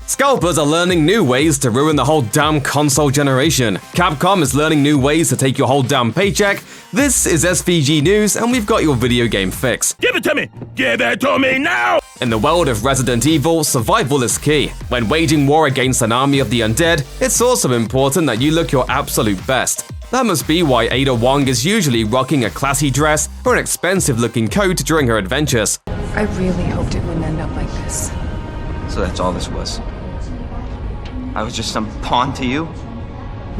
Scalpers are learning new ways to ruin the whole damn console generation. Capcom is learning new ways to take your whole damn paycheck. This is SVG News, and we've got your video game fix. Give it to me! Give it to me now! In the world of Resident Evil, survival is key. When waging war against an army of the undead, it's also important that you look your absolute best. That must be why Ada Wong is usually rocking a classy dress or an expensive-looking coat during her adventures. I really hoped it wouldn't end up like this. So that's all this was? I was just some pawn to you?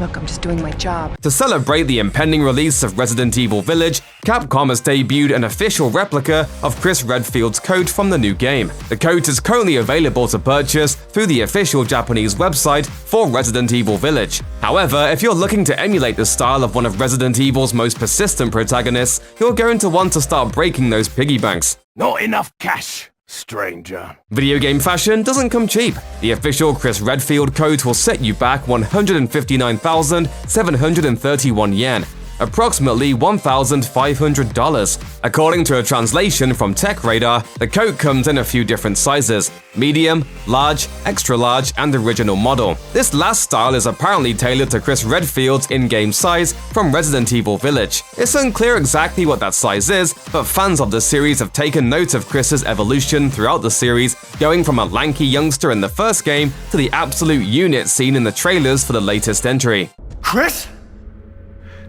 Look, I'm just doing my job. To celebrate the impending release of Resident Evil Village, Capcom has debuted an official replica of Chris Redfield's coat from the new game. The coat is currently available to purchase through the official Japanese website for Resident Evil Village. However, if you're looking to emulate the style of one of Resident Evil's most persistent protagonists, you're going to want to start breaking those piggy banks. Not enough cash, stranger. Video game fashion doesn't come cheap. The official Chris Redfield coat will set you back 159,731 yen, approximately $1,500. According to a translation from TechRadar, the coat comes in a few different sizes: medium, large, extra large, and original model. This last style is apparently tailored to Chris Redfield's in-game size from Resident Evil Village. It's unclear exactly what that size is, but fans of the series have taken note of Chris's evolution throughout the series, going from a lanky youngster in the first game to the absolute unit seen in the trailers for the latest entry. Chris?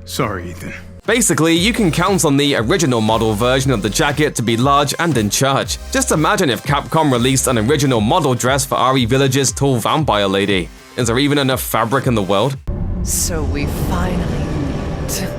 Sorry, Ethan. Basically, you can count on the original model version of the jacket to be large and in charge. Just imagine if Capcom released an original model dress for RE Village's tall vampire lady. Is there even enough fabric in the world? So we finally meet.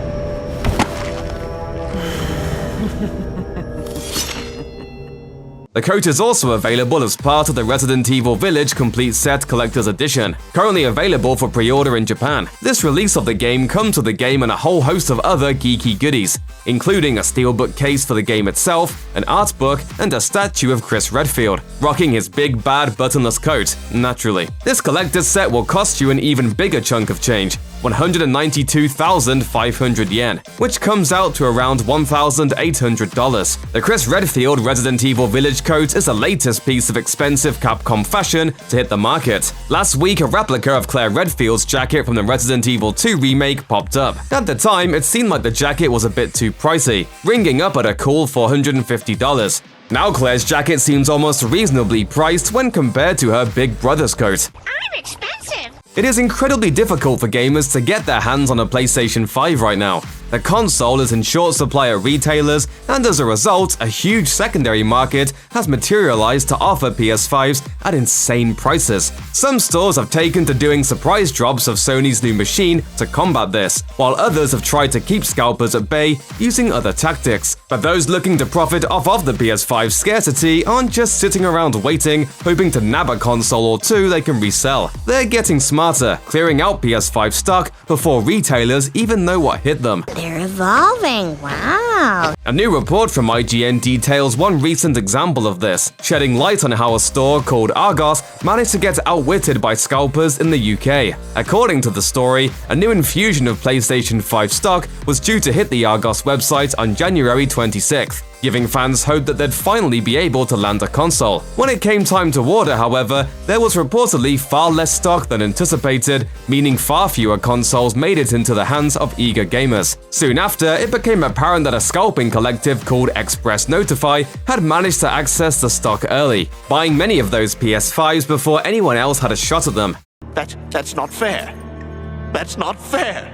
The coat is also available as part of the Resident Evil Village Complete Set Collector's Edition, currently available for pre-order in Japan. This release of the game comes with the game and a whole host of other geeky goodies, including a steelbook case for the game itself, an art book, and a statue of Chris Redfield, rocking his big bad buttonless coat, naturally. This collector's set will cost you an even bigger chunk of change, 192,500 yen, which comes out to around $1,800. The Chris Redfield Resident Evil Village coat is the latest piece of expensive Capcom fashion to hit the market. Last week, a replica of Claire Redfield's jacket from the Resident Evil 2 remake popped up. At the time, it seemed like the jacket was a bit too pricey, ringing up at a cool $450. Now Claire's jacket seems almost reasonably priced when compared to her big brother's coat. I'm expensive! It is incredibly difficult for gamers to get their hands on a PlayStation 5 right now. The console is in short supply at retailers, and as a result, a huge secondary market has materialized to offer PS5s at insane prices. Some stores have taken to doing surprise drops of Sony's new machine to combat this, while others have tried to keep scalpers at bay using other tactics. But those looking to profit off of the PS5's scarcity aren't just sitting around waiting, hoping to nab a console or two they can resell. They're getting smarter, clearing out PS5 stock before retailers even know what hit them. They're evolving, wow! A new report from IGN details one recent example of this, shedding light on how a store called Argos managed to get outwitted by scalpers in the UK. According to the story, a new infusion of PlayStation 5 stock was due to hit the Argos website on January 26th. Giving fans hope that they'd finally be able to land a console. When it came time to order, however, there was reportedly far less stock than anticipated, meaning far fewer consoles made it into the hands of eager gamers. Soon after, it became apparent that a scalping collective called Express Notify had managed to access the stock early, buying many of those PS5s before anyone else had a shot at them. That's not fair. That's not fair.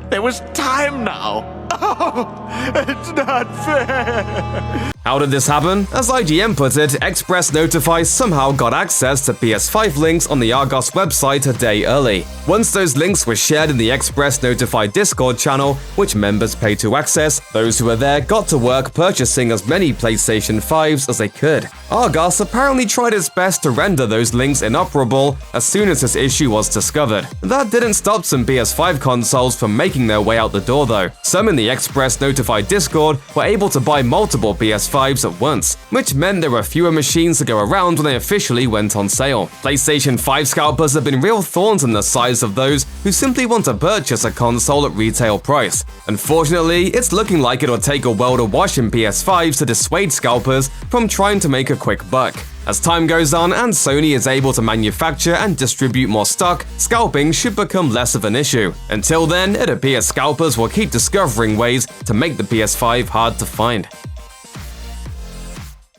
There was time now. Oh, it's not fair. How did this happen? As IGN put it, Express Notify somehow got access to PS5 links on the Argos website a day early. Once those links were shared in the Express Notify Discord channel, which members pay to access, those who were there got to work purchasing as many PlayStation 5s as they could. Argos apparently tried its best to render those links inoperable as soon as this issue was discovered. That didn't stop some PS5 consoles from making their way out the door though. Some in the Express Notify Discord were able to buy multiple PS5s at once, which meant there were fewer machines to go around when they officially went on sale. PlayStation 5 scalpers have been real thorns in the sides of those who simply want to purchase a console at retail price. Unfortunately, it's looking like it'll take a world of wash in PS5s to dissuade scalpers from trying to make a quick buck. As time goes on and Sony is able to manufacture and distribute more stock, scalping should become less of an issue. Until then, it appears scalpers will keep discovering ways to make the PS5 hard to find.